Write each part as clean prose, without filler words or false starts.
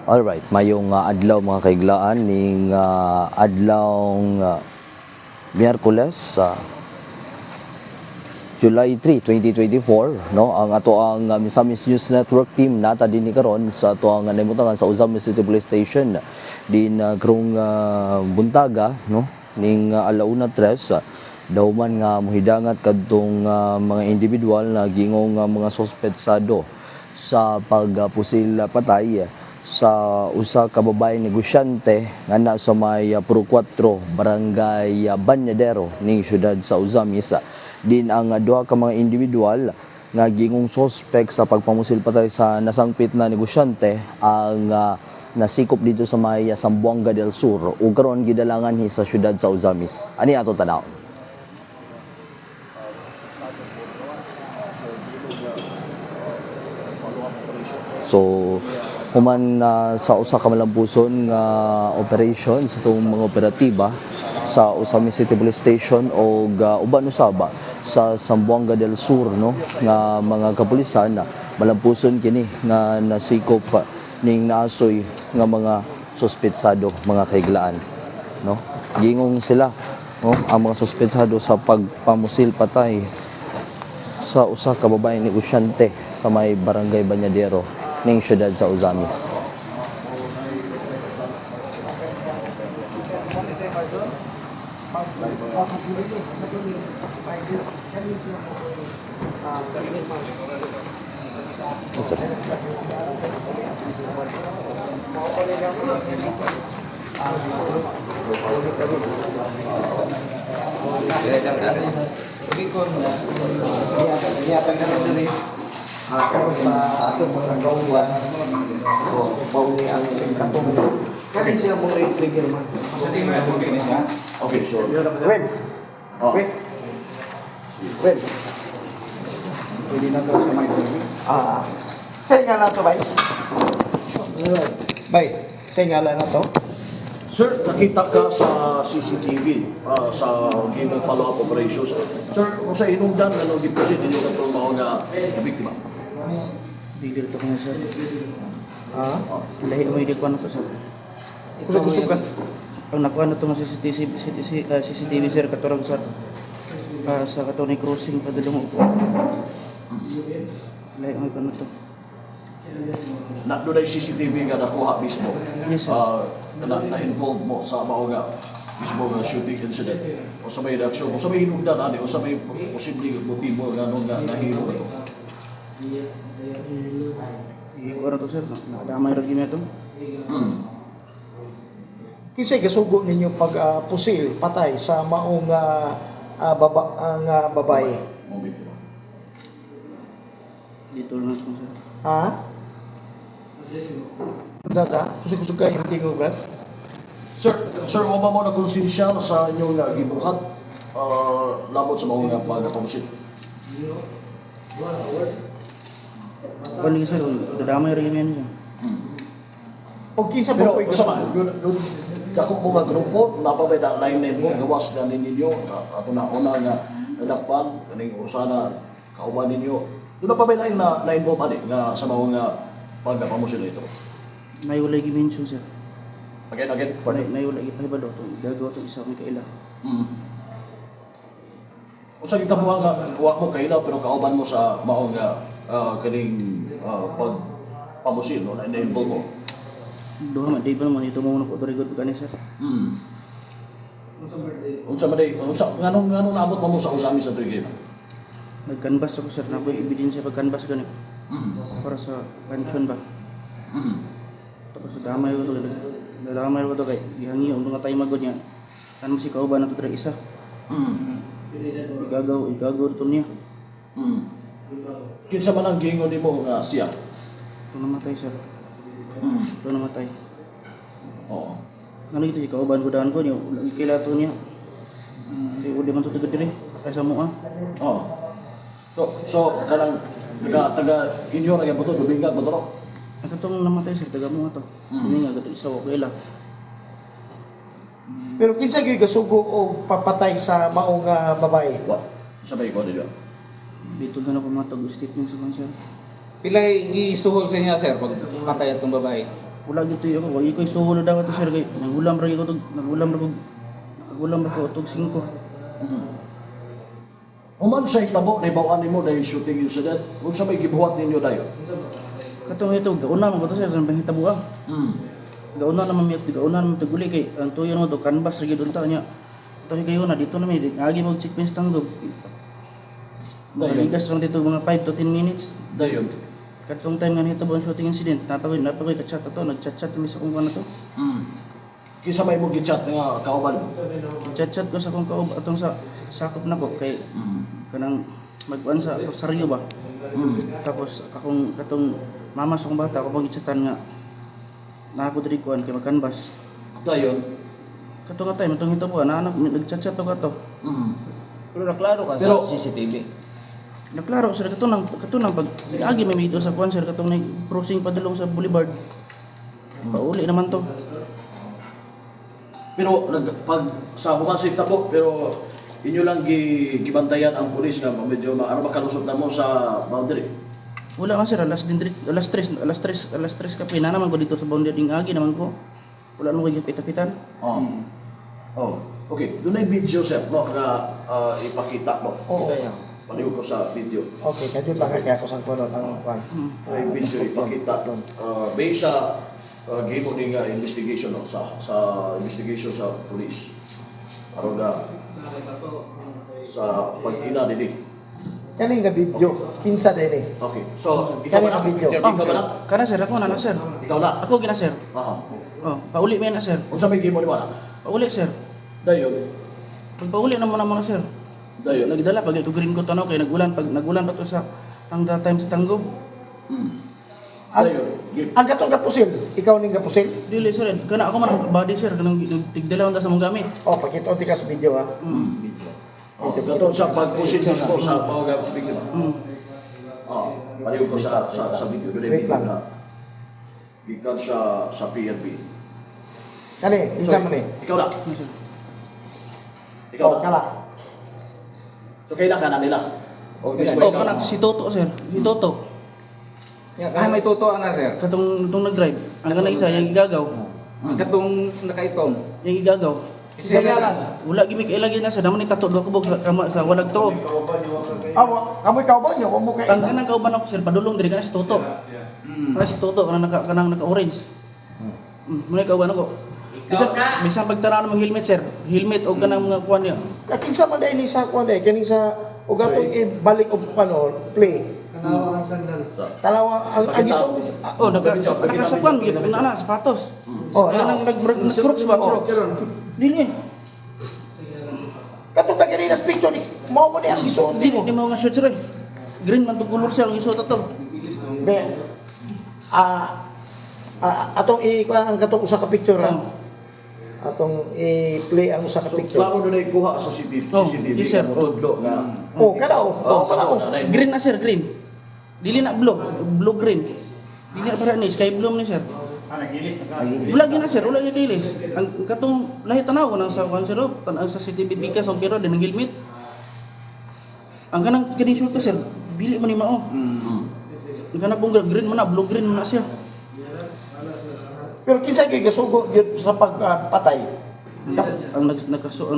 Alright, mayong adlaw mga kaiglaan ning adlawng Miyerkules July 3, 2024 no ang ato ang Misamis News Network team nata dinhi karon sa ato ang nahimutangan sa Uzamis City Police Station din krong buntaga no ning alauna 3 daw man nga mohidangat kadtong mga individual na gingong mga suspetsado sa pagpusil patay sa usa ka babaeng negosyante nga na sa may Puro 4 Barangay Banyadero ning siyudad sa Uzamis. Din ang duha ka mga individual nga gingong suspect sa pagpamusil patay sa nasangpit na negosyante ang nasikop dito sa may Zamboanga del Sur ug karon gidalangan sa siyudad sa Uzamis. Ani ato tanaw. So human sa usa ka malampuson nga operation sa itong mga operatiba sa Uzamis City Police Station o uban usaba sa Zamboanga del Sur no nga mga kapulisan malampuson kini nga nasikop ning naasoy nga mga suspetsado mga kaiglaan no gingong sila no ang mga suspetsado sa pagpamusil patay sa usa ka babaeng negosyante sa may Barangay Banyadero ning siyudad sa Uzamis. Ako sa atong mga kauban, so pauli ang katong kani siya mo trigger man. Sa tingin mo kini niya. Okay, sure. Wait. Wait. Wait. Pwede na to sa mic. Say nga na to, bay. Bay, say nga na to. Sir, nakita ka sa CCTV sa gimong follow-up operations. Sir, kung sa inungdan, ano giproceed ninyo na itong mga biktima? Bigil to kanya sir. Lahi mo yung kuha na to sir. Kusog ka. Ang nakuha na to nga CCTV sir katurang sa Katony Crossing padulong ko. Lahi mo kuha na to. Doon ay CCTV nga nakuha mismo. Yes sir. Na-involve mo sa mga mismo nga shooting incident. O sa may reaksyon, o sa may inungdan, o sa may posibleng motibo nga nung nahilo na to. Kuha na to sir. Nakadamay rin yun ito. Kisay gasugo ninyo pag pusil patay sa maong babae. Mga biktima. Dito lang ito sir. Ha? Data, kusog-kusog ka yung tingog ba? Sir, wala mo na konsensyal sa inyong gibuhat labot sa mga pagkapamusit? Kuha niya sir. Dadamay rin yun sir. O kinsa Pero pa ko'y usama, gasugo? ako po mga grupo, napabay na line mo, gawas na ninyo, ato na una nga nadakpan, kaning ursana, kauban ninyo. Doon napabay na line mo pa nga sa mga pagkapamusit ito. Naiwalay gimension sir. Again, Naiwalay gipahibad ito. Gagawa ito isa may kaila. Kung sa kita mo nga, kuha mo kaila, pero kauban mo sa maong kaning pagpamusil, no, na-involve mo. Doha man, di ba naman ito mo na po very good ka sir. Unsa nganong naabot mo sa Uzamis sa trigger? Nag-canvas ako sir. Napo yung ebidensya pag-canvas ganit. Para sa pensyon ba. Tapos damay ko to kay gihangi ang mga tayo magod niya. Kan mo si kauban na to dira isa. Igagaw to niya. Kinsa man ang giingon nimo nga siya? Ito namatay sir. Ito namatay. Oo. Ano ito si kauban ko daan ko niya. Kila to niya. Di man to taga diri. Kaysa mo Oo. So kanang taga inyo ra gyud to dubingag mo to. Ang katong namatay sir taga mo to. Ini nga gato isa ko kaila. Pero kinsa gyud gasugo o papatay sa maong babae? What? Sabay ko dito. Dito na ako matag statement sa kanser. Pilay gisuhol sa niya sir pag patay atong babae. wala gito ako, wagi ko isuhol daw ito sir kay nagulam ra ko tug nagulam ra ko tug 5. Human sa itabo na ibawaan nimo dahil shooting incident, kung sa may gibuhat ninyo dayo. Katong ito gauna man ko to sir sa hitabuang. Hmm. Gauna naman tuguli kay ang tuyo mo to canvas ra gid unta nya. Tayo kayo na dito na may agi mo sequence tanggog. Maligas lang dito mga 5 to 10 minutes. Dayon. Katong time nga nito ang shooting incident, napagod ka-chat ato, nag-chat-chat kami sa kung ano to. Kisa may mo gichat nga kauban mo. Chat-chat ko sa kung kaob atong sa sakop nako kay kanang magkuan sa saryo ba. Tapos akong katong mama sa akong bata ako pang gichatan nga na ako diri kuan kay mag-canvas. Dayon. Katong nga time atong hitabuan na anak nag-chat-chat to kato. Pero naklaro ka Pero- sa CCTV. Naklaro sir katunang pag agi may dito sa kuan sir katong nag crossing padulong sa boulevard. Pauli naman to. Pero pag sa human sa itabo, pero inyo lang gibantayan ang pulis nga medyo ano makalusot na mo sa boundary. Wala man sir, alas 3 kape na naman ko dito sa boundary ding agi naman ko. Wala nang kay pitapitan. Oh. Okay, doon ay video sir, no, nga ipakita mo. Oo. Paliw ko sa video. Okay, kadyo lang kaya ako sa kuno ang kwan. Ay video ipakita. Based sa gimo ning investigation no, sa investigation sa police. Aron na sa pag-ina dili. Kani nga video, kinsa din eh. Okay. So, ikaw Kani ba na? ang video. Ikaw ba na? Kana sir, ako na sir. Ikaw na? Ako gina sir. Aha. Oh, pauli man na sir. Unsa may gimo ni wala? Pauli sir. Dayon. Pag pauli naman na sir. Dayon. Nagdala pag ito green ko tanaw kay nagulan pa to sa ang time sa Tanggob. Dayon. Gip. Ang katong kapusil, ikaw ning kapusil. Dili sir, kana ako man ang body sir kanang tigdala sa mong gamit. Oh, pakita ti kas video ha. Oh, gato sa pagpusin mismo sa mga biktima. Paliw ko sa video doon Wait lang. na gikan sa PNP. Kani, isa man eh. Ikaw na. Ano, sir? Ikaw Oh, na. kala. So kailan ka na nila? O mismo Oh, ikaw kana na. si Toto sir. Si Toto. Ay, may totoo na, sir. Katong nag-drive. Ang kanang isa yung igagaw. Katong nakaitong. Yung igagaw. Isa na lang. Wala gimik ilagay na sa naman ni tato do kubog sa walag tuog. Amoy ka ba niyo? Mo kay. Ang kanang kauban ako sir padulong diri kana si Toto. Kana si Toto kanang naka-orange. Muna kauban ako. Bisan pagtanaw ng helmet sir. Helmet o kanang mga kuan niya. Kinsa man dai ni sa kuan dai kani sa ug atong ibalik og pano play. Talawa ang iso. Oh nakasakuan gyud na sapatos. Oh, Kanang nag-crooks ba crooks. Dili. Katong kagani nas picture ni mo mo ni ang iso Dili di mo nga shoot sir. Green man to color sir ang isuot ato. Be. Atong kuan ang katong usa ka picture ha. Atong i-play ang usa ka picture. Klaro doon ay kuha sa CCTV. Oh, CCTV yes, sir. nga motudlo nga. Oh, kada oh. Oh, mana oh. Green na sir, green. Dili na blue green. Dili na para ni sky blue ni sir. Wala gina sir, wala gina dilis. Ang katong lahi tanaw nang sa kan sir, tanaw sa CCTV bikas ang pero din ang helmet. Ang kanang kini sulta sir, dili man ni mao. Ang kanang pong green man na, blue green man na siya. Pero kinsa kay gasugo gyud sa pagpatay? Ang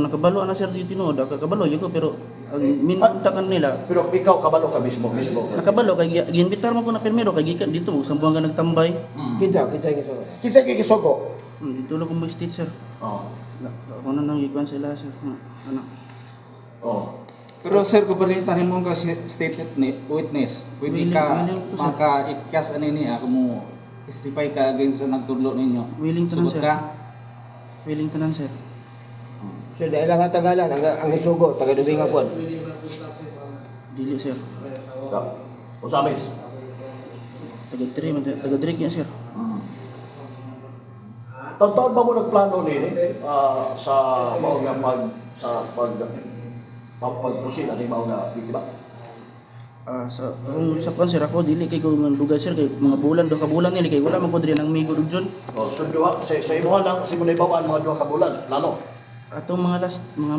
nakabalo na sir dito tinuod, kakabalo yun ko pero ang minuntakan nila Pero ikaw kabalo ka mismo. nakabalo kay giinbitar mo ko na permero kay gikan dito mo sambuang ka nagtambay. Kinsa gisugo? Kinsa kay gisugo? Dito lang ko mo state sir. Oh. Ako na nang ikuan sila sir. Ano? Oh. Pero sir, kung balitahin mo ka state witness, pwede ka Willing po, sir. maka-ikas ano niya, kung mo testify ka against sa nagtudlo ninyo. Willing tanan Sugot sir. ka? Willing tanan sir. So dahil lang ang tagalan ang gisugo taga dubingan pod. Dili sir. Usamis. Taga diri kaya sir. Taon-taon ba mo nagplano nini sa mga pagpusin ani mao nga biktima? Sa kuan sir ako dili kay ko mandugal sir kay mga bulan do ka bulan nila kay wala man ko diri nang migo dugjon. Oh, so duha sa imo lang si mo bawaan mga duha ka bulan plano. Atong mga last mga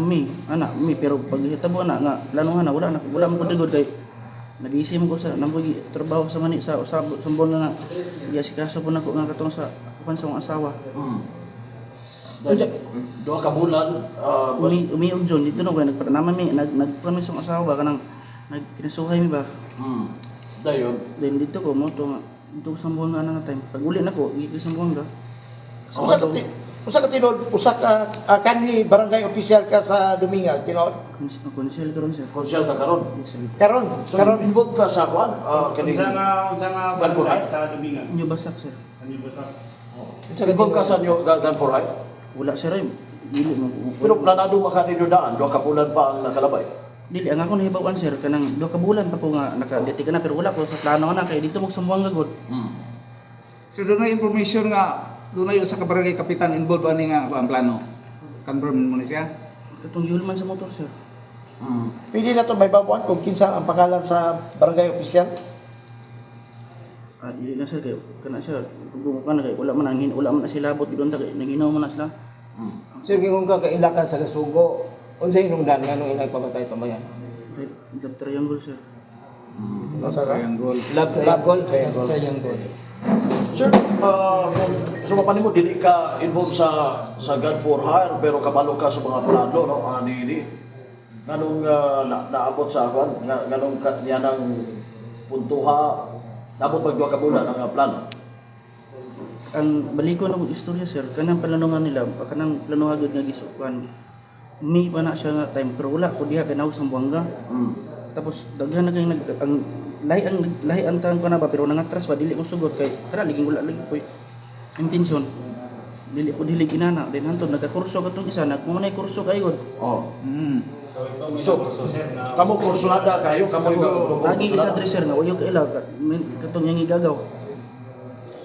May pero pag hitabo na nga lanuhan na wala man ko digod kay nag-isim ko sa nang trabaho sa mani sa usab sumbon nga iya si kaso po nako nga katong sa upan sa akong asawa. Dahil, doon ka bulan, Umiog John dito no kay nagpanaman mi nagkuan mi sa akong asawa kanang nagkinasuhay mi ba. Dayon, Then dito ko mo to nga dito ko sa Buanga na time. Pag uli na ko, dito sa Buanga. Usa ka tinod, usa ka kanhi barangay official ka sa Duminga, tinod. Konsyel karon sir. konsyal ka karon. Yes, sir. Karon, So, karon involved ka sa kwan? Kaning, Gun for Hire sa Dumingan. Inyo basak sir. involved ka sa nyo, gun for hire? Wala sir ay. Dili mo. Pero planado makaninyo daan, 2 ka bulan pa ang nakalabay. Dili ang ako nahibawan sir kanang 2 ka bulan pa ko nga nakadeti ka na pero wala ko sa plano na kay dito mo sa Buanga god. So doon na information nga, doon na yung sa kabarangay kapitan involved ani nga ang plano. Confirm mo na siya. Katong yulman sa motor sir. pwede na to may babuan kung kinsa ang pangalan sa barangay official. Dili na sir kay kana siya gumawa na kay wala man na sila abot gidon ta kay naginaw man na sila. Sir, kung ka kailakan sa Kasugo, unsay hinungdan nga nung inay pamatay pamayan? Kay Dr. Triangle sir. Triangle. Love triangle. Sir, so mapanin mo, dili ka involved sa gun for hire, pero kabalo ka sa mga plano, no? Dili. Nganong naabot sa kwan, nganong niya ng puntuha, naabot pag 2 ka bulan ang plano. Ang baliko na kong istorya sir, kanang planungan nila, kanang planuhagod nga gisukuan. May pa na siya nga time pero wala ko diha kanaw sa Buanga. Tapos daghan na kay ang lahi ang tang ko na ba pero nangatras ba dili ko sugod kay tara liging wala lagi ko intensyon. Dili ko dili ginana din hantud nagakurso katong isa nagkumanay kurso kay god. So, kamo kursunada kayo, kamo Lagi isa dresser nga uyo kay ila katong yang igagaw.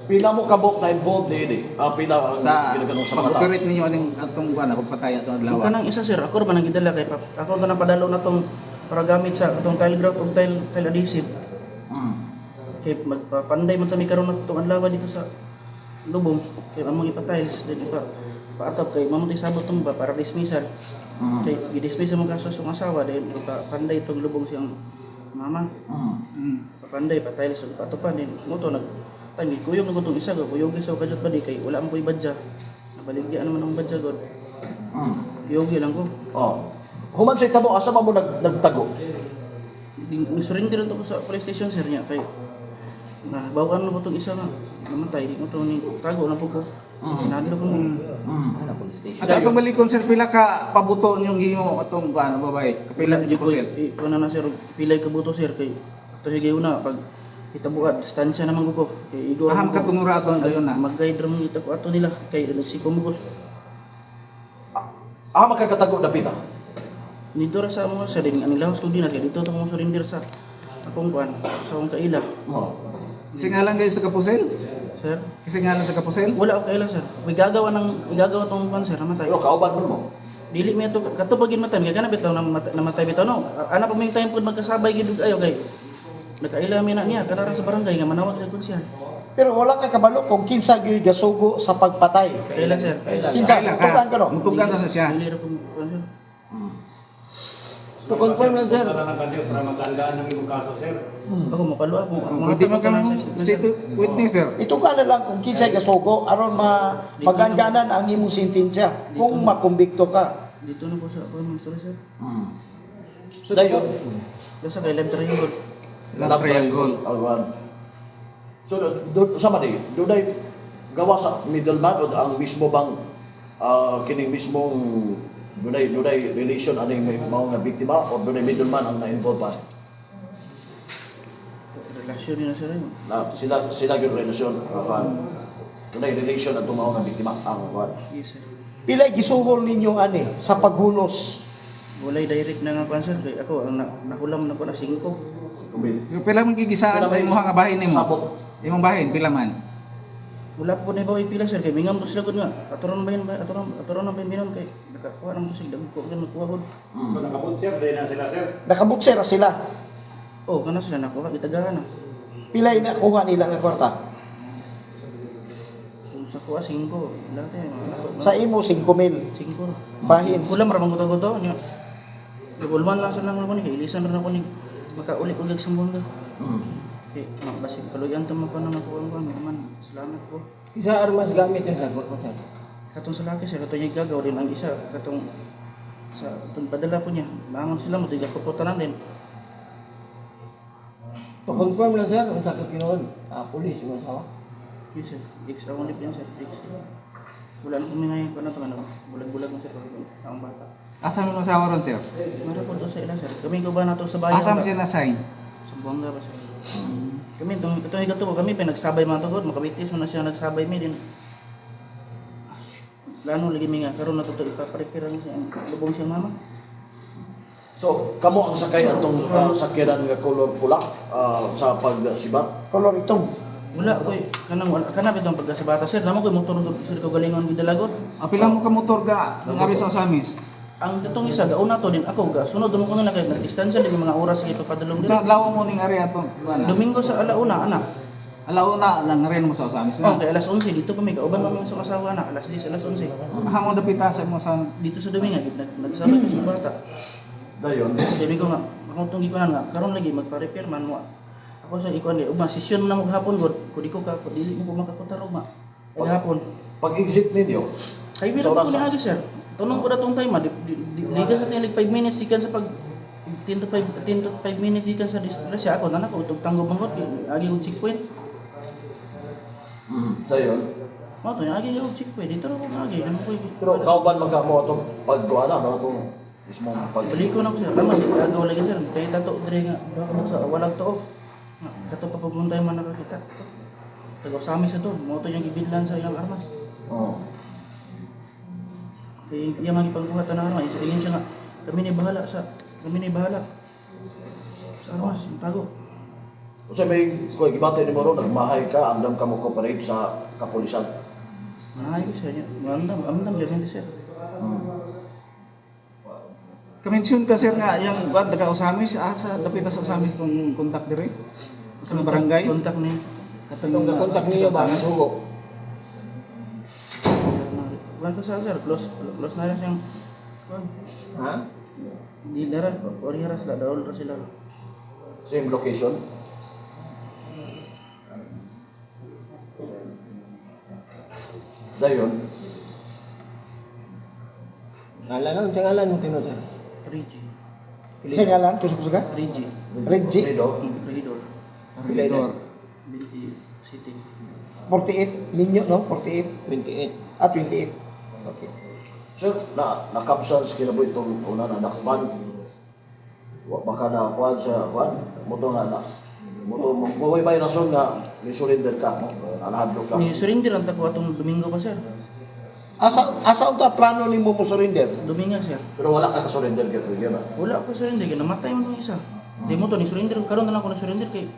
pila mo kabok na involved dili. Pila ang Sa ginaganong sa mga tao. operate ninyo aning atong kuan ako patay atong adlaw. Kanang isa sir ako ra man nagidala kay ako na padalo na tong para gamit sa atong tile grout ug tile adhesive. Kay magpapanday man kami karon na itong adlaw dito sa lubong kay among ipa-tiles then paatap kay mamuntay sabot tong ba para dismissal. Kay i-dismiss mo kaso sa asawa then panday itong lubong siyang mama. Papanday pa-tiles ug patupan din mo to nag time kuyog na itong isa go kuyog isa kajot ba di kay wala man ko'y badya. Nabaligya naman ang badya god. Kuyog lang ko. Human sa tabo, asa mo nagtago? Surrender to ko sa police station sir niya kay bawaan na po itong isa nga namatay di mo to ni tago na po ko. Sinadlo ko mo. At atong balikon sir pila ka pabuto yung gihimo atong kuan babae. Kapila Di di ko ko sir. na na sir pilay ka buto sir kay to higayon na pag itabuad distansya naman ko kay igor Aham ka tungura aton dayon na. mag-guide ra mo ita ko ato nila kay nagsikumugos Makakatago na pila. dito ra sa mga sa din ang ilang studio na kay dito to mo surrender sa akong kuan sa akong kaila Singalan kayo sa Kapusel? sir Singalan sa Kapusel? wala ako kaila sir may gagawa tong kuan sir namatay Pero kauban mo. dili mi ato katubagin matay kay kana bitaw namatay bitaw no ana pa may time pud magkasabay gid ayo kay nakaila mi na niya kanara sa barangay nga manawag ra kun siya Pero wala ka kabalo kung kinsa gyud gasugo sa pagpatay. kaila sir Kinsa tugan ka no? Mutugan na sa siya. dili ra ko kuan sir To confirm lang sir. ako makaluwa ko Pwede mo kami state witness sir. Ito ka na lang kung kinsa gasugo aron magangganan ang imong sentensya kung makumbikto ka. dito na ko sa kuan sorry sir Dayon, basta kay live triangle Love triangle. Alwan. So, sa mali, doon ay gawa sa middleman o ang mismo bang kining mismong doon ay relation aning may mga nga biktima o doon ay middleman ang na-involve pa? relasyon ni na sir yun. Na sila yung relasyon. Doon ay relation at mga nga biktima ang kwan. Yes sir Pilay gisuhol ninyo ani sa paghunos. walay direct na nga kuan sir kay ako ang nakulam na ko na 5 Pila man gigisaan sa imong nga bahin nimo? Sabot. Imong bahin pila man? wala po na baway pila sir kay mingam to sila gud nga aturon ba yun aturon ang binom kay nakakuha nang sig dami ko kay nakuha gud Nakabutser sila. oh kana sila nakuha gitagahan na Pilay na kuha nila nga kwarta. kung sa kuha 5 dati Sa imo 5,000 5 bahin. kulam ra man ko to nya Ibulman lang sa nang ko ni kay ilisan ra ko ni makauli ko gag sumbong ka. Okay, makabasig kaluyan to mo ko na makuha ko man. Salamat po. Isa armas gamit yung sagot ko sir. Katong sa laki sir, katong yung gagaw din ang isa, katong sa itong padala po niya, naangon sila mo, tiga kuputanan din. Pa-confirm lang sir, ang sakit kinoon. Police mo sa Yes sir, Dix, ako nip yan sir, Dix. Wala na kami ngayon, ano to, bulag-bulag na sir, ang bata. Asa mo masawa ron, sir? Mara po doon sa ila sir, kami ko ba na to sa bayan? Asa mo siya na-sign? Sa Buanga ba sir? Kami, itong higato ko, kami pinagsabay mga tugod, makabitis mo na siya nagsabay mi din. Lano lagi mi nga, karon na to ipaparipira niya ang lubong siyang mama. So, kamo ang sakay atong sakyanan nga color pula sa pagsibat? Kolor itong. Wala ko, kanang itong pagkasabata sir, naman ko motor sir ko galingon gidalagot. Apila mo ka motor ga, ngari sa Osamis? Ang itong isa, gauna to din ako, sunod mo ko na lang, nag-distansya din mga oras, sige papadalong din. Sa lawa mo ning ari ato. Domingo sa alauna, anak. Alauna lang rin mo sa Osamis Oh, na. kay alas 11, dito pa may kauban mo sa asawa na, alas 10, alas 11. Hamon dapita sa mo sa Dito sa Domingo, nagsabay ko sa bata. Dayon, Sabi ko nga, akong tunggi ko na nga, karon lagi magpa-repair man mo. Ako sa ikuan di, ugma sesyon na mo gahapon gud, kudi ko ka, dili mo ko makakutarog ma. Gahapon. pag-exit ninyo, Kay biro ko ni agi sir. Tunong ko na tong time liga sa tinig 5 minutes ikan sa pag 10 to 5 minutes ikan sa distress ako na ko utog tanggo mangot agi og checkpoint. dayon. Mo to agi og checkpoint dito ro ko agi ano ko. Pero kauban magkamo atong pagkuana no atong mismo pag Balik ko na ko sir, lama si agaw lagi sir. Kay tato dre nga baka mo sa walang tuog. Kato pa paguntay man nakakita. Tago sa amin sa to, mo to yung gibidlan sa iyang armas. oh. Kaya iya mga ipagbuhatan ng armas, ilin siya nga, kami ni bahala sa armas, yung tago. Kasi may kuy gibate ni mo ron nagmahay ka andam ka mo cooperate sa kapulisan. Ay, siya niya, amdam dyan, hindi sir. Kamensyon ka sir nga yang bad daga Osamis asa dapita sa Osamis tong kontak diri. Sa barangay. Kontak ni. Katulong na kontak niyo ba ang sugo? Bukan ko sa sir, close na rin siyang, Ha? di darat, oriharas lah, daul rin sila. Same location. Dayon, Ngalan ang ngalan mo tino sir. Rigi. Sa ngalan, kusok ka? Rigi. Reggie, Rido, Regidor. Pilidor. Binti City. 48, ninyo, no? 48. 28. 28. Okay. sir, nakapsan sa kinabuhi itong una na nakpan. Baka na kuhan siya, kuhan, moto nga na. Moto, maway ba yung rason nga, may surrender ka, alahadlo ka. Ni surrender ang tako atong Domingo pa sir. Asa unta plano nimo mo surrender? Domingo sir. Pero wala ka ka-surrender ka, Trigger ba? Wala ko surrender, kaya namatay mo itong isa. Di mo to, ni surrender, karon na lang ako na surrender kay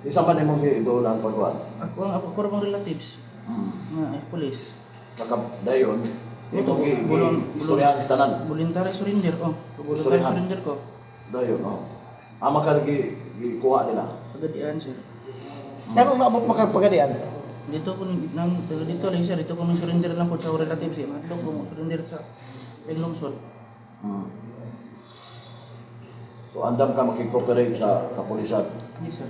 Isa man yung mga idolan pagkuhan. ako rin mga relatives. Nga, ay, police. Dayon, itong istoryahan sa tanan. Voluntary surrender, oh. Voluntary Istoryahan. surrender ko. Dayon, no? Ama ka gikuha nila. Pagadian sir. Pero naabot makapagadian. Dito ko dito lang sir, dito ko nang surrender lang po sa relatives. Madlong ko mo surrender sa Lungsod. So, andam ka makikooperate sa kapulisan. Yes sir.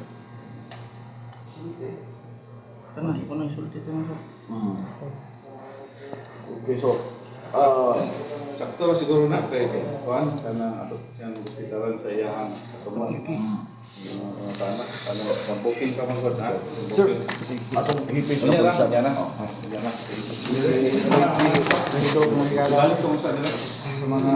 Tama, di ko nang isulti ito sir. Okay, so, Sakto ra siguro na kay Juan kana ato siyang hospitalan sa iyang katuman. Sana booking ka man gud ha. sir, atong hipis sa Yan na, kapulisan. yan na. Yan na. Balik ko sa nila sa mga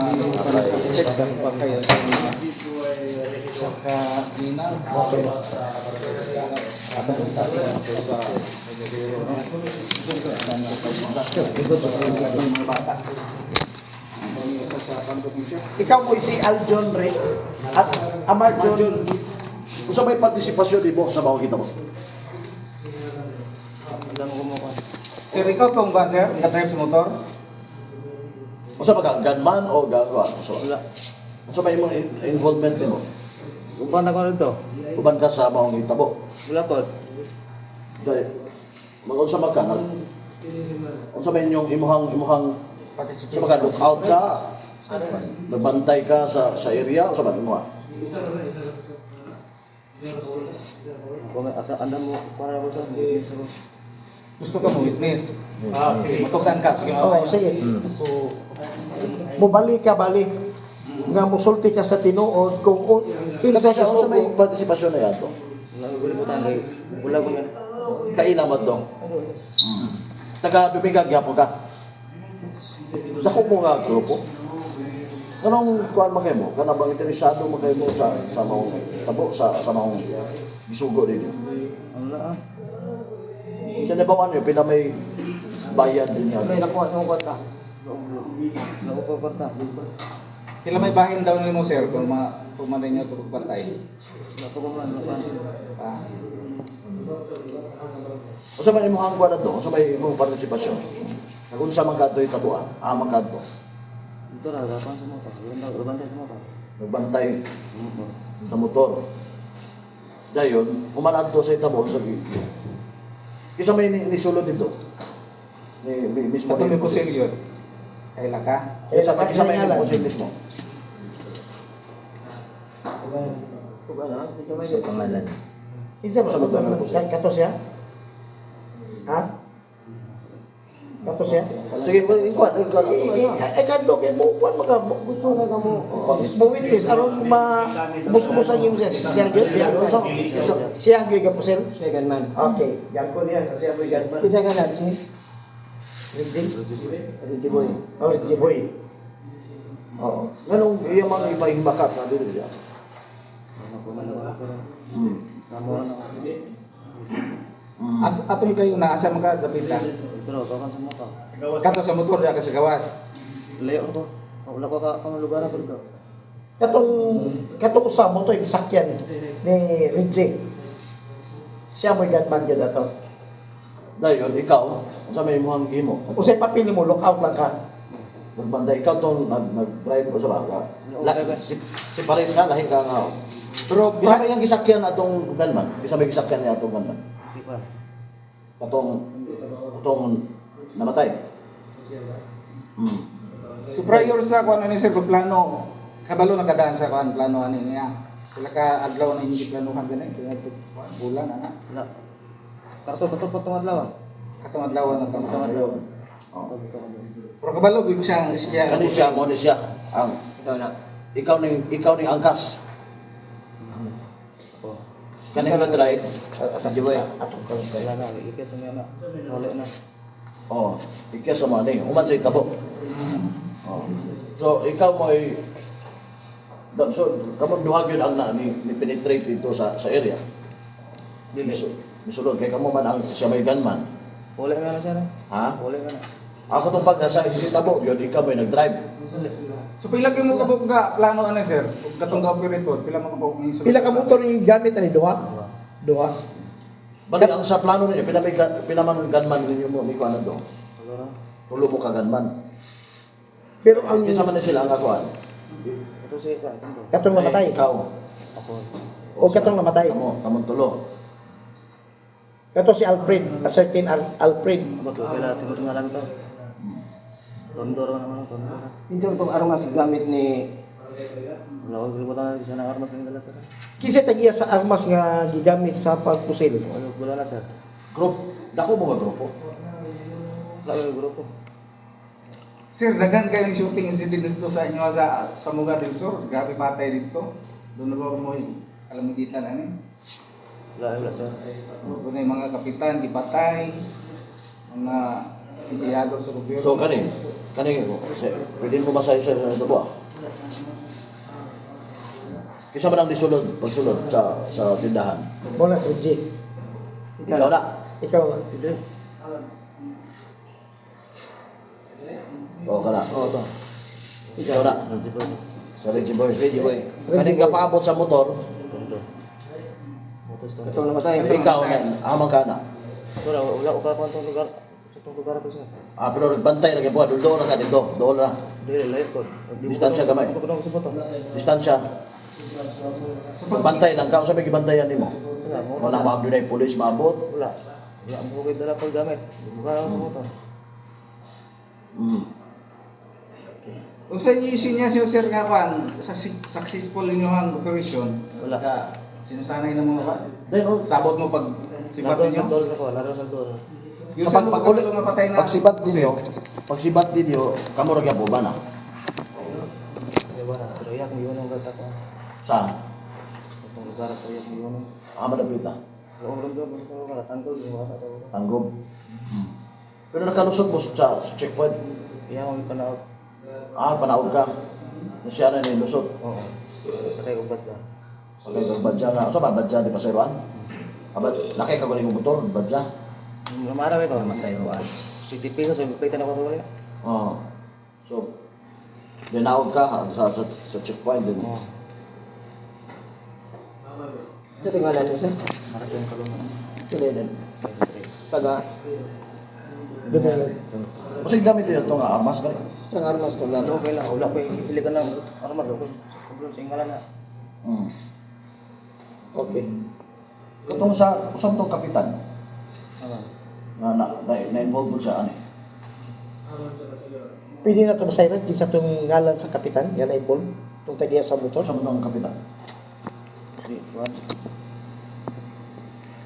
Ikaw po si Aljon Ray at Amar John. Kung sa may partisipasyon di mo sa mga kita mo. Sir ikaw tong banner nga drive sa motor. Kung sa mga gunman o gagawa. So, kung sa may mga involvement mo. Uban ako nito. Uban ka sa mga kita mo. Wala ko. Dahil, mag-unsa man ka, kung sa may inyong imuhang sa mga lookout ka, nagbantay ka sa area, o sa mga imuha. Kung anda mo para mo sa Gusto ka mo witness. Sige. Matukan ka. Sige, Oo, mamaya. sige. So, mubalik ka, balik. Nga musulti ka sa tinuod kung Kasi kinsa sa sa may sugo. partisipasyon na yan to. Libutan kay bulag ko yan. Kaila mo to. Taga Bibigag yapon ka. Dako mo nga grupo. Anong kuan man mo? Kana bang interesado man mo sa maong tabo sa maong gisugo din. Wala ah. Sa nabawan niyo pinamay bayad din yan. May nakuha sa kwarta. Naupo pa ta. Kila may bahin daw nimo sir kung pumanay niyo tulog patay. Wala ko man wala. Ah. O sa man imong kuan ato, sa may imong partisipasyon. Kung sa man kadto tabuan, man kadto. Dito na gapan sa motor. Gabantay sa motor. Nagbantay sa motor. Dayon, umanadto sa itabo sa gilid. Isa may nisulod dito. Ni mismo Ato may ni pusil yun. Kaila ka. Isa may pusil mismo. Sa pangalan. Kinsa Sa lugar na po siya. Kato siya? Ha? Kato siya? Sige, ikuan. Ay kadlo kay mo kuan maka gusto ka mo. Mo witness aron musubusan yung siya siya gyud ka pusil. Second man. Okay, yan ko niya kasi ako yan man. Kita ka na, si Rinjin boy. Oh, Rinjin boy. Oo. Nganong iya mang ipahibakat na dito siya. Sama na. Ato kayo na asa mga dapita. Dito na gapan sa motor. Kato sa motor diya ka sa gawas. Layo ko to. Wala ko ka ang lugar ako dito. Katong usa mo to sakyan ni Rinjin. Siya mo gatman gyud ato. Dayon, ikaw, sa may imong gimo. Usay papili mo lookout lang ka. Nagbantay ikaw tong nag-drive ko sa baka. Si parin ka, lahi ka nga. Pero bisa may ang gisakyan atong gunman. Bisa may gisakyan niya atong gunman. Sipa. Atong namatay. So prior sa kuan ni sir plano kabalo na kadaan sa kuan plano ani niya. Sila ka adlaw na hindi planuhan ganay kaya ito bulan ana. Wala. Karto tutok patong adlaw. Katong adlaw na Patong adlaw. Oh. Pero kabalo gyud siya siya. Kani siya mo ni siya ang ito na. ikaw ning angkas. Kani nga drive. Sa Jiboy. Wala na. Ikas sa mga na. Wala na. Oh, ikaw sa mo ni uman sa itabo. Oh. So ikaw mo ay so kamon duha gyud ang ni penetrate dito sa area. Dili. Misulod kay kamo man ang siya may gunman. Wala na siya na. Ha? Wala na. Ako tong pag nasa itabo yun ikaw may nag-drive. So pila kay mo kabog ka plano ani sir? Ug katong operator pila mo kabog ni Pila ka motor ni gamit ani duha? Duha. Bali ang sa plano ninyo pinaman gunman ninyo mo ni kuan do. Wala. Tulo mo ka gunman. Pero ang Kinsa man ni sila ang akuan? Ito si Ikan. katong namatay. Ikaw. Ako. O katong namatay. Kamon tulo. Kato si Alfred, a certain Alfred. Abot ko kailan tinutunggalan to. Tondor naman tondor. Pinsan itong araw nga si gamit ni Wala ko kalimutan na sana armas ng dala sa. Kisa tagiya sa armas nga gigamit sa pagpusil. Wala na sir. Group. Dako mo ba grupo? Wala ko grupo. Sir, dagan kayong shooting incident dito sa inyo sa Muga del Sur. Grabe patay dito. Doon na ba mo kalamitan ani? Wala sir. Doon yung mga kapitan gipatay. Mga empleyado sa gobyerno. So kani pwede mo masahe sa tubo. Kisa man ang disulod, pagsulod sa tindahan. Mo na Rinjin. Ikaw na. Ikaw na. Hindi. O kana. Oo to. Ikaw na. Nanti pa. Sa Reggie Boy. Kani ka paabot sa motor, Tondor. Motos to. itong namatay. ikaw na amang ka na. Wala ko ka kwantong lugar. Sa tong lugar to sir. Pero nagbantay na kayo, doon na ka dito, doon na. Dili layo ko. Distansya gamay. Ko ko sa boto. Distansya. Bantay lang ka, sabi gibantayan nimo. Wala mo. Wala maabot na yung pulis maabot. Wala. Wala mo ko dala pag gamit. Buka ang motor. Kung sa inyo sinya sir nga kan, successful ninyo ang operation. Wala. Sinasanay na mo ba? Then, Sabot mo pag sipat Nandun ninyo. sa dol sa ko. Laro sa dol. Yung Sa sa pag lugar nga patay na. pagsibat ninyo, kamo ra gyapon ba na? Diba na, pero yak mo yun ang gata ko. Sa Itong lugar ito yak mo yun. Madapita, Loob lang doon, itong lugar, tangkol, yung mga tao. Tanggob. Pero nakalusot mo sa checkpoint. Iya mo panaog. Panaog ka. Siya na ni lusot. Oo. Sa kayo ubat sa. Sa kay badja nga. Sa ba badja di pasayroan? Abad nakay ka guling motor, badja. Lumaraw ito. Masayroan. CTP sa pitan ako tuloy. Oh. So dinaog ka sa checkpoint din. Sa tingalan niyo, sir? Marasin kalungan. Sila din. Taga, Kasi gamit din ito nga armas ka rin. ang armas ko lang. Okay lang, wala pa ipili ka ng armor ko. Kublo sa ingala na. Okay. Katong sa tong kapitan Ano? na-involve mo siya ani. Pwede na ito masayran, di sa itong ngalan sa kapitan, yan ay Paul, itong tagiya sa motor. Sa tong kapitan. Si Juan.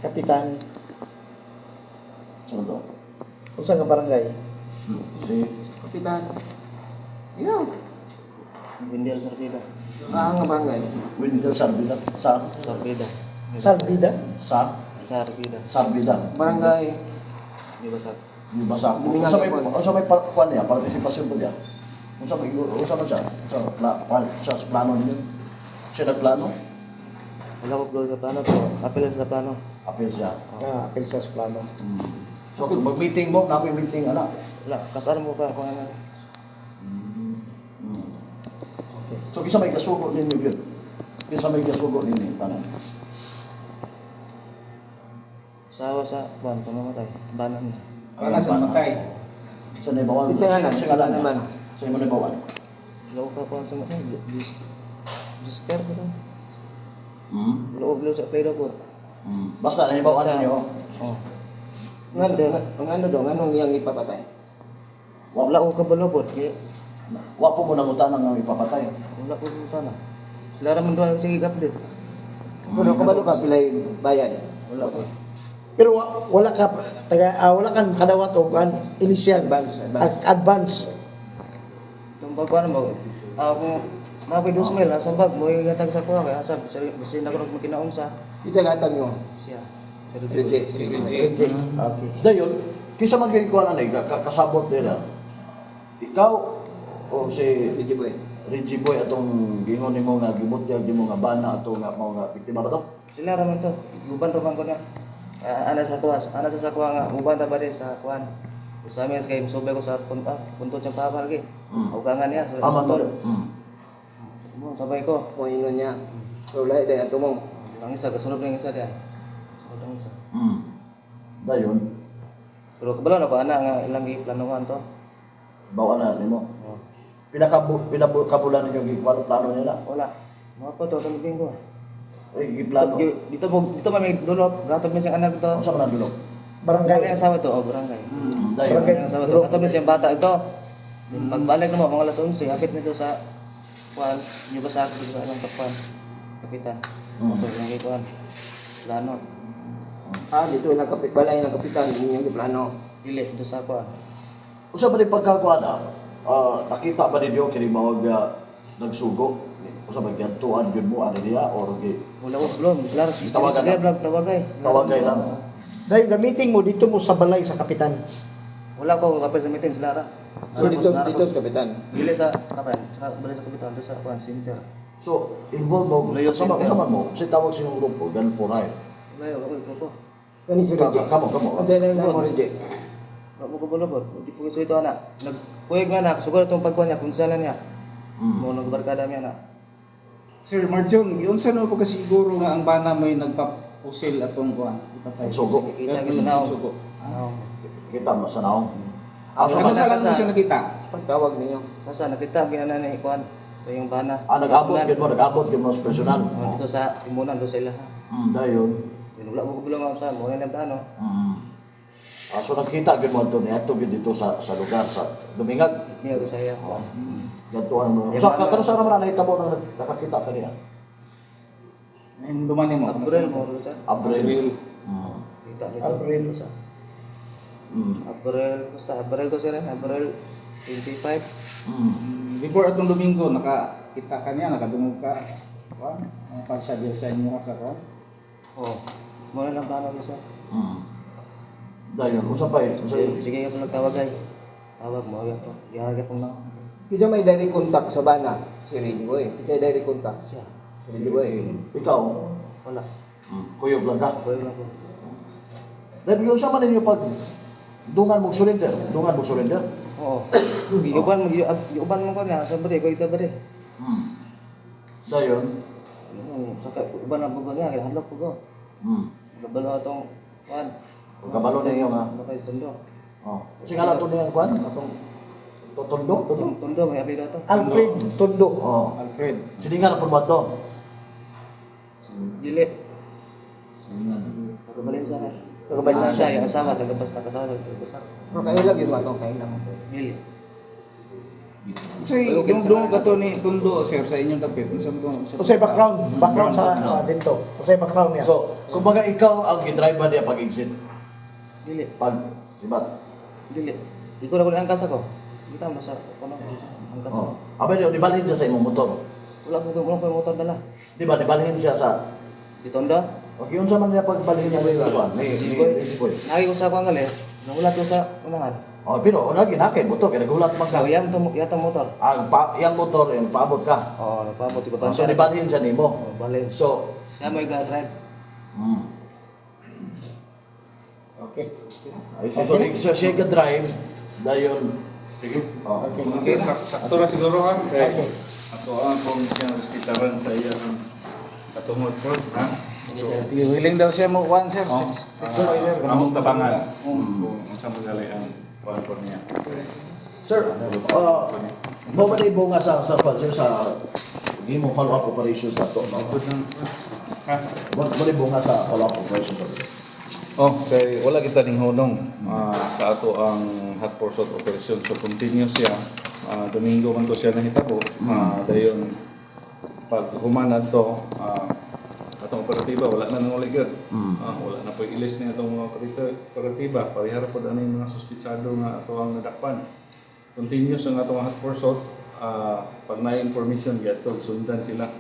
Kapitan, Sa to. kung saan nga barangay. Si Kapitan. Yeah. Windial Sarpida. Ang barangay. Windel Sarbida sa Sarpida. Salvida, Sarpida. Sarbida. Barangay. Di ba sa Yung basa ko. Bilingan Unsa may niya po. unsa may kuan niya, partisipasyon po niya. Unsa man siya? Siya sa plano niyo. Siya nagplano. wala ko blow sa plano to. Apel sa plano. Apil siya. apel sa plano. So kung mag-meeting mo, na may meeting ana. Wala, kasar mo pa kung ano. So kisa may gasugo ninyo gyud. Kisa may gasugo ninyo tanan. Sawa sa Juan, tumamatay. Banan niya. Para sa matay. Sa naibawan. Sa ngalan. Sa ngalan Naman. naman. Sa imo naibawan. Loob ka po sa matay. Disker ko lang. Hmm. Loob sa play po. Basta naibawan ninyo. Oh. Ang ano daw, anong niyang ipapatay? Wala ko kabalo po. Wa po mo nang utanan nga ipapatay. Wala ko pumunta na. Sila raman doon sige update. Kung kabalo ka, pilay bayad. Wala ko. Pero wala ka wala kang kadawat o kan initial Advance. advance. Itong bagwan mo. Ako napoy 2 mil sa bag mo igatag sa kuha kaya sab kasi na ko magkinaon sa Isa gatag nyo. siya. Reject. Reject. Okay. Dayon, kisa magiging kuan ani kasabot nila. Ikaw o si Sige boy. Reggie Boy atong gingon nimo nga gibutyag nimo nga bana ato nga mao nga biktima ba to? Sila raman to. Guban raman ko na. Ana sa tuwas, ana sa sakwa nga guban ta ba din sa kuan. Sa amin kay musubay ko sa punto sa papal kay. Ugangan niya sa Aman motor. mo. Mo sabay ko. Kung ingon niya. So lahat din ato mo. Ang isa kasunod ng isa diyan. Sunod ang isa. Dayon, Pero kabalo na ko ana nga ilang giplanuhan to. bawa na nimo. Oh. Pinakabulan ninyo gikuan plano nila. Wala. Mga po to tong bingo. Ay giplano. Dito mo may dulop, gatod mo siyang anak to. Unsa man ang dulok? Barangay Barangay. ang asawa to, barangay. Dayon. Barangay ang asawa to. Gatod mo siyang bata ito. Pagbalik mo mga alas 11, hapit nito sa kuan, niyo ba sa dito sa alang kapan. Kapitan. Motor lang kay kuan. Plano. Dito na balay ng kapitan. Yung plano. Dili dito sa kuan. Unsa ba di pagkakuan nakita ba ninyo kini mao nga nagsugo? Unsa ba giadtuan gyud mo ani diya or gi Wala ko blom, klaro si Tawagan na. vlog tawagay. tawagay lang? Dahil gamitin mo dito mo sa balay sa kapitan. Wala ko kapil sa meeting sila ra. So dito sa kapitan. Dili sa kapan, sa balay sa kapitan dito sa kuan center. So, involved mo, Layo sama center. man mo, si tawag siyang grupo, gan for hire. Layo ako ko. Kani si reject. Kamo. Ang tayo na mo reject. Wala mo ko bulobot. Di po kasi ito anak. Nagkuwig nga anak, siguro itong pagkuhan niya, kung saan niya. Mo nagbarkada niya anak. Sir Marjon, yun sa no po kasi siguro nga ang bana may nagpapusil atong kuan. Ipatay. Sugo. Kita ko sa naong. Sugo. Kita mo sa naong. Ano sa lang mo siya nakita? Pagtawag ninyo. Basta nakita, ginana ni kuhan. Ito yung bana. Nag-abot gyud mo sa personal. Dito sa timunan, doon sa ilaha. Dayon. Yun, wala mo ko bilang ako sa mo na yung plano. So nakita gyud mo ato ni ato gyud dito sa lugar sa Dumingag. Niya ko sa iya. Gantuan mo. So kano sa ra man nahitabo nang nakakita kaniya? Yung dumani mo. April mo, sa Abril. kita dito. April. Sa April, basta April to sir, April 25. Before atong Domingo, nakakita ka niya, nakadungog ka. Kuan, ang pasyadyo sa inyo sa kuan. Oh, muna lang plano ko sir. Dahil usapay, usapay. Sige ka po nagtawag ay. Tawag mo, yan po. Ihagat mo lang. Kisa may direct contact sa bana, si Reggie Boy. Kisa direct contact. Siya. Si Reggie Boy. Ikaw, Wala. kuyog lang ka. Pwede lang po. Dahil yung sama ninyo pag dungan mong surrender, dungan mong surrender. Oo. Giuban mo ko niya, sabre, ko ito bare. Dahil, Saka, iban na po ko niya, kaya halap po ko. Gabalo atong, kuan. pagkabalo ninyo nga. Bakay tundo. Kasi nga nato niya kuan, atong totondo, totondo. Tundo, may apelido to. Alfred Tondo. Alfred. Sini nga na po ba to? Dili. Tagabalin sa akin. Tagabalin sa siya, yung asawa, tagabasta kasawa, tagabasta. Pero kailang yun ba ito? Kailang. Dili. So, yung doon ka to ni Tundo, sir, sa inyong dapit. Usay background sa dito. Usay background niya. So, kumbaga ikaw ang gidrive ba niya pag-exit? Dili. Pag sibat? Dili. Di ko na ang angkas ako. Kita mo sa, ano, angkas ako. Abay niyo, dibalhin siya sa imong motor. Wala ko yung motor dala. Di ba, dibalhin siya sa... Di tondo. Okay, yun sa man niya pagbalhin niya may kuan. May boy. Lagi ko sa kuang gali. Nagulat ko sa unahan. Oh, pero una ginakay motor kaya nagulat man ka. Ikaw, yatang motor. Ang yang motor yung paabot ka. Oo, napabot ko So dibalhin siya nimo. Oh, balin. So, Siya mo i-drive. Okay. ay so siya ka-drive dayon. Sige. Oh. Okay, sakto na siguro ha. Kaya ato ang kung siya hospitalan sa iya ang katungod po, ha? Sige, willing daw siya mo kuan, sir. Among tabangan kung sa magali ang kuwan po niya. Sir, mo ba ibo nga sa sir sa gimo follow-up operations na to, no? Mo ibo nga sa follow-up operations na to. Kay wala kita ning hunong sa ato ang hot pursuit operation. So continuous siya. Domingo man to siya nahitabo. Dayon pag humanad to, atong operatiba wala na nang uligid. Wala na po ilis niya itong mga operatiba. Parihara po na yung mga suspitsado nga ato ang nadakpan. Continuous ang atong hot pursuit. Pag na information gato sundan sila.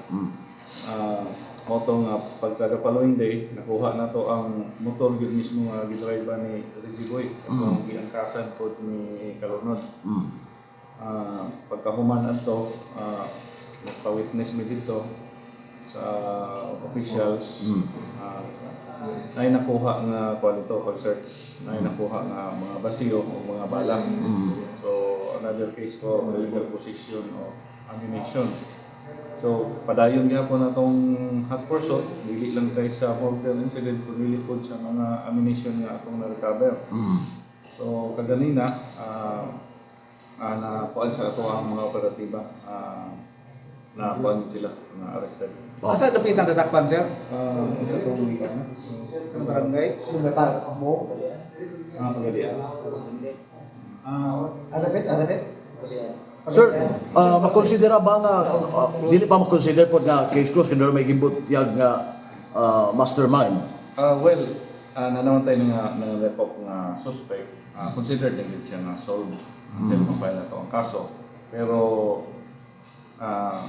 Moto nga pagka following day nakuha na to ang motor gyud mismo nga gidrive ni Reggie Boy atong giangkasan pod ni Kalunod. Pagkahuman ato nagpa-witness mi dito sa officials ay nakuha nga qualito pag search ay nakuha nga mga basiyo o mga bala. So another case ko illegal possession o ammunition. So, padayon nga po na itong hot pursuit, dili lang tayo sa mortal incident, kundi po sa mga ammunition nga atong na-recover. So, kaganina, napuan sa ito ang mga operatiba, napuan sila, na-arrested. Asa dapitan dadakpan, sir? Sa itong sa barangay. Pagalian. Azabit. Sir, makonsidera ba nga dili pa makonsider pod nga case closed kung may gimbot yag nga mastermind? Well, nanaman tayo nga report nga suspect, considered din siya nga solved until mapile na ito ang kaso. Pero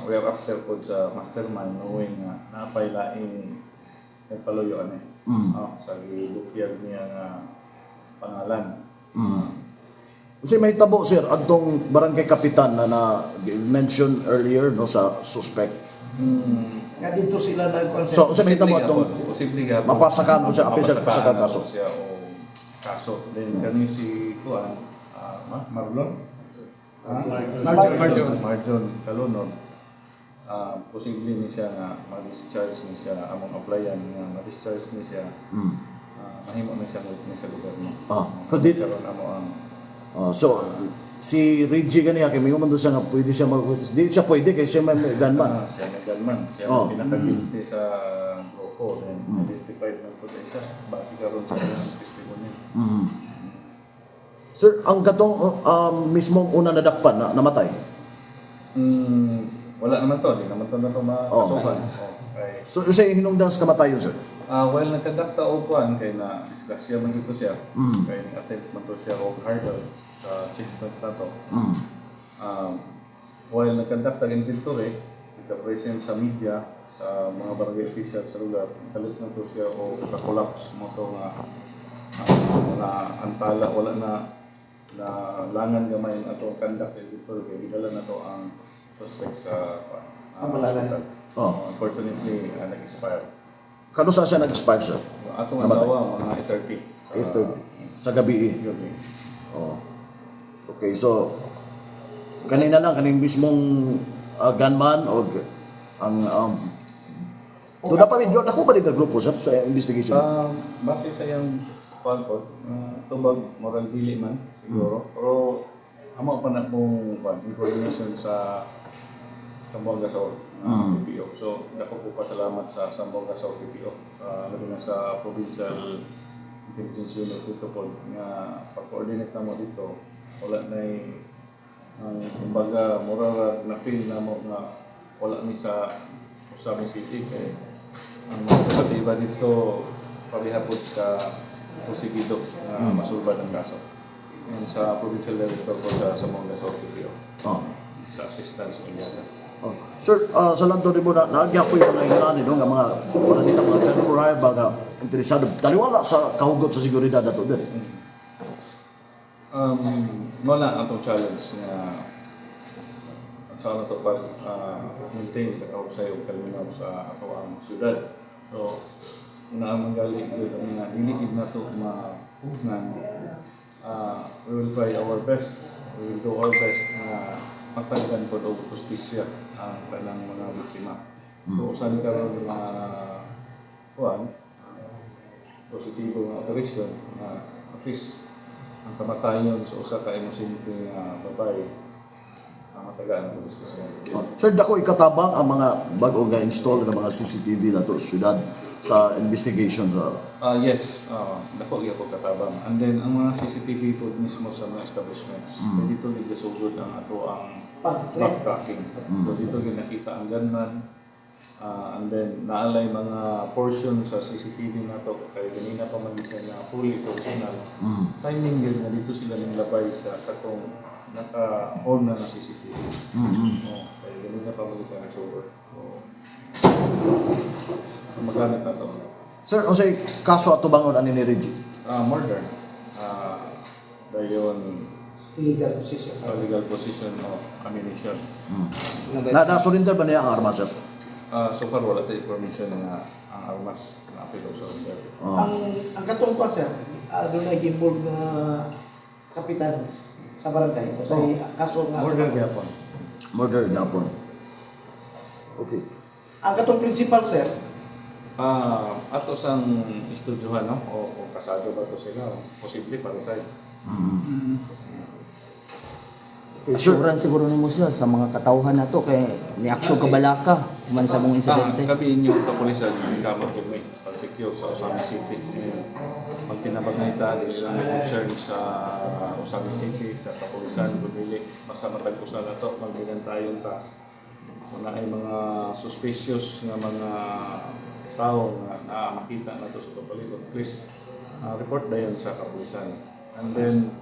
we are after po sa mastermind knowing nga napailaing nagpaluyoan sa gibutyag niya nga pangalan. Kasi may tabo sir adtong barangay kapitan na mention earlier no sa suspect. Nga dito sila nag-concept. So sa may tabo atong mapasakan mo siya apil sa kaso. Siya o kaso. Then kani si Juan, Marlon? Marjon Kalunod. Posible ni siya nga ma-discharge ni siya among applyan nga ma-discharge ni siya. Mahimo na siya witness sa gobyerno. Karon amo ang so si Reggie ganiya kay mingon do siya nga pwede siya di siya pwede kay siya may gunman. Siya may gunman. Siya ang pinaka-guilty sa grupo. Then identified man po siya. Base karon sa testimony. Sir, ang gatong mismong una nadakpan na namatay. Wala naman to, di naman to na ito makasukan. Kay So, sa hinungdan sa kamatayon, sir? while nagkadakta og kuan kay na disgrasya man dito siya. Mm. Kay attempt man to siya og hurdle sa checkpoint nato. Mm. While nagkadakta inventory, nagka-present sa media, sa mga barangay official sa lugar, kalit na to siya o ka-collapse mo to nga mga antala, wala na langan gamay ang atong kandak sa inventory, kaya gidala na to ang suspect sa hospital. Oh. Unfortunately, nag-expire. Kano sa siya nag-expire, sir? Atong Namatay. asawa, mga 8:30. 8:30. Sa gabi. Gabi. Oh. Okay, so kanina lang kaning mismong gunman o ang doon na pa video na ko ba rin grupo sir sa investigation? Base sa iyang palpot, tubag, moral dili man, siguro. Pero amo pa na pong information sa Sambuanga South PPO. So, dako po pasalamat sa Sambuanga South PPO. Labi na sa Provincial Intelligence Unit dito po nga pag-coordinate na mo dito. Wala na kumbaga, moral na feel na mo nga wala ni sa Usami City. Kaya ang mga kapatiba dito parihapod sa posigido na masulban ng kaso. And sa provincial level ko sa Sambuanga South PPO. Sa assistance ng Indiana. Oh. Sir, sa lanto rin mo na naagya po yung mga hinani no, nga mga wala nita mga gun for hire mga interesado. Taliwala sa kahugot sa seguridad na to din. Wala atong challenge nga sa ano to pag maintain sa kausay o kalinaw sa ato ang syudad. So, una ang manggali yun ang nga iligid na to mapunan. We will try our best. We will do our best na matagdan po o justisya ang kanang mga biktima. So, saan ka rin mga positibo nga operation na at least ang kamatayon sa usa ka inosente nga babae ang matagaan ng justisya. Sir, dako ikatabang ang mga bago nga install ng mga CCTV na to sa syudad sa investigation sa Yes, dako gyud ko katabang. And then ang mga CCTV food mismo sa mga establishments, dito gigasugod ang ato ang backtracking. So dito gyud nakita ang gunman. And then naalay mga portion sa CCTV na to kay ganina pa man siya na fully original. Timing gyud na dito sila labay sa katong naka-on na CCTV. Kay ganina pa man siya nag-over. So magamit na to. Sir, o say kaso ato bangon ani ni Reggie? Murder. Dayon Illegal position. legal possession of ammunition. Na-surrender ba niya ang armas, sir? So far wala tayo information na ang armas na apilo sa surrender. Ang katungkuan sir, doon ay involved na kapitan sa barangay. Kasi kaso nga. Murder gyapon. Murder gapon. Okay. Ang katong principal sir, Ato sang estudyohan no o kasado ba to sila posible para sa Isuran siguro nimo sila sa mga katawhan nato kay ni aksyon kabalaka man sa mong insidente. Gabi inyo kapulisan ng kamot kay pag-secure sa Usami City. Pag tinabagay ta dili lang concern sa Usami City sa kapulisan bumili basta matag-usa na to magbilan tayo ta. Wala ay mga suspicious nga mga tao na makita na to sa kapalibot, please report dayon sa kapulisan. And then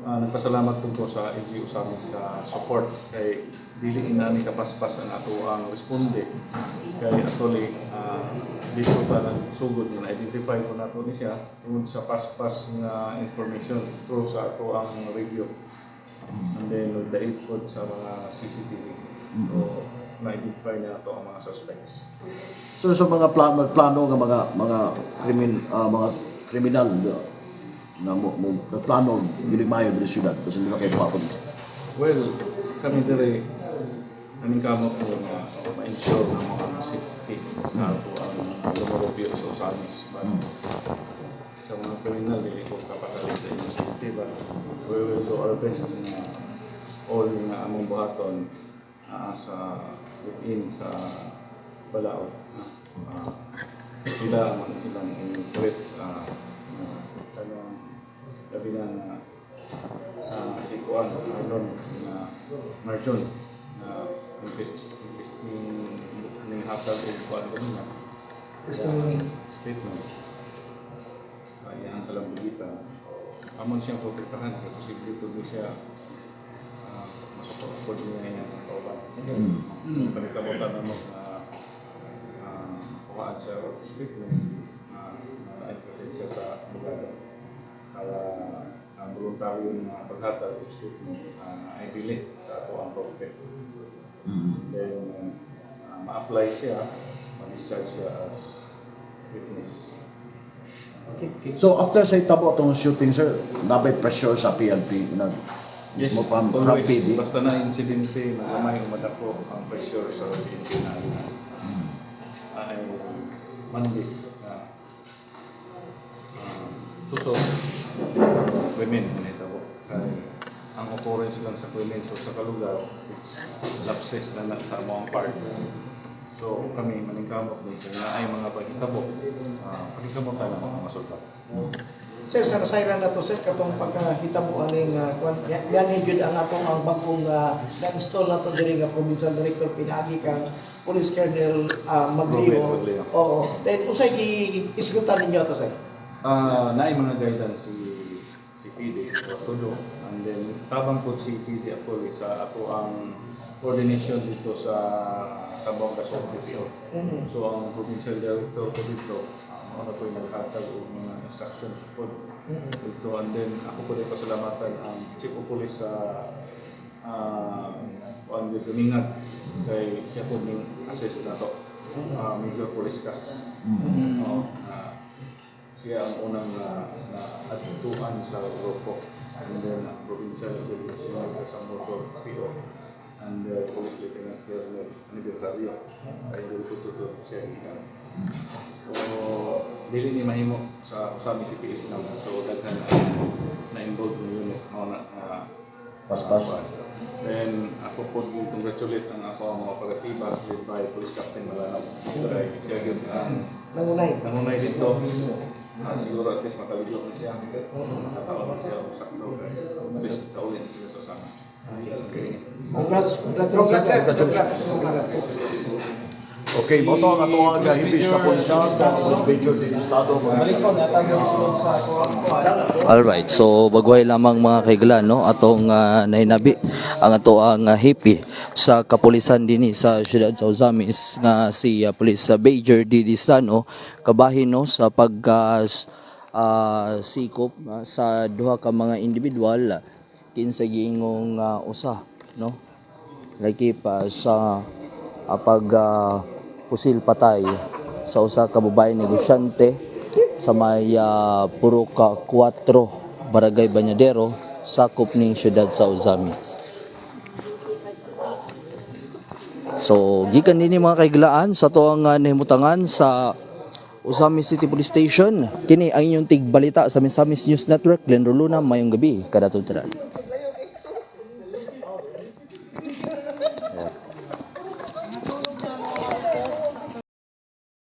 nagpasalamat ko sa AG Usami sa support kay dili inani kapaspas ang ato ang responde kay actually dito pa nagsugod na identify ko nato ni siya tungod sa paspas nga information through sa ato ang radio. And then with the input sa mga CCTV. So na-identify na ito ang mga suspects. So sa mga plano nga mga kriminal na plano gilimayo diri syudad kasi hindi kay papon. Well, kami dire kaming kamot ko na ma-ensure na mga safety sa ato ang lumorobyo sa Usamis. Sa mga kriminal, hindi ko kapatali sa inyong safety, but we will do our best na all nga among buhaton sa within sa balaod. Sila man silang in-threat gabi na si Kuan Marlon na Marjon na investing ning hatag og kuan kanina. Statement. Iyang kalambugitan. Amon siyang protektahan kay posible to siya masuport niya yung kauban. Panikamutan na mo na kuhaan siya statement na kasi siya sa bugada. Kaya ang voluntaryo ng paghatag ng statement ay bili sa ato ang prophet. Then ma-apply siya, ma-discharge siya as witness. So after sa itabo itong shooting, sir, nabay pressure sa PNP na Yes, mismo from always. PD? Basta na insidente, magamay umadako ang pressure sa PNP na ay mandik na tutok women manita po. Kaya ang occurrence lang sa Quilens o sa Kalugar, it's lapses na sa among part. So kami maningkamot din kung na ay mga pagkitabo, pagkitabo tayo ng mga masulta. Sir, sa nasayran na to, sir, katong pagkahitabo aning yan yun ang atong ang bagong na-install na to diri nga provincial director pinagi kang Police Colonel Maglio. Maglio. Oo. Then unsay gi-isgutan ninyo to, sir? Naay mga guidance si PD o todo, and then tabang po si PD actually sa ato ang coordination dito sa Sabong Kasong Office. So ang provincial director po dito, ano po yung naghatag o mga instructions po dito, and then ako po rin pasalamatan ang Chief of Police sa Juan de Domingan kay siya po ning assist na to, Major Police Cas. Siya ang unang na-atutuan sa grupo, and then provincial division sa motor PO, and Police Lieutenant Colonel Aniversario ay dito siya ikan. So dili ni mahimo sa usabi si PS naman, so daghan na involved ng unit na Paspas. then ako po congratulate ang ako ang mga pagatiba led by Police Captain Malanao. Siya yun nangunay dito. Siguro at least makaligod na siya. Nakatawa na siya sakto. At least kaulin sila sa sama. Congrats, sir. Congrats. Okay, mo to ang ato ang hibis na pulisan sa Police Major din Estado. Alright, so bagway lamang mga kaiglan, no, atong nainabi ang ato ang hippie sa kapulisan dinhi sa siyudad sa Ozamis nga si Police Major Didi Sano kabahin, no, sa pag sikop sa duha ka mga individual kinsa giingong usa, no, lagi pa sa pag pusil patay sa usa ka babae negosyante sa may Puruca 4 Barangay Bañadero sakop ning siyudad sa Ozamis. So gikan dinhi mga kaiglaan sa tuang nahimutangan sa Ozamis City Police Station, kini ang inyong tigbalita sa Misamis News Network. Glenn Roluna, mayong gabi kada tuntran.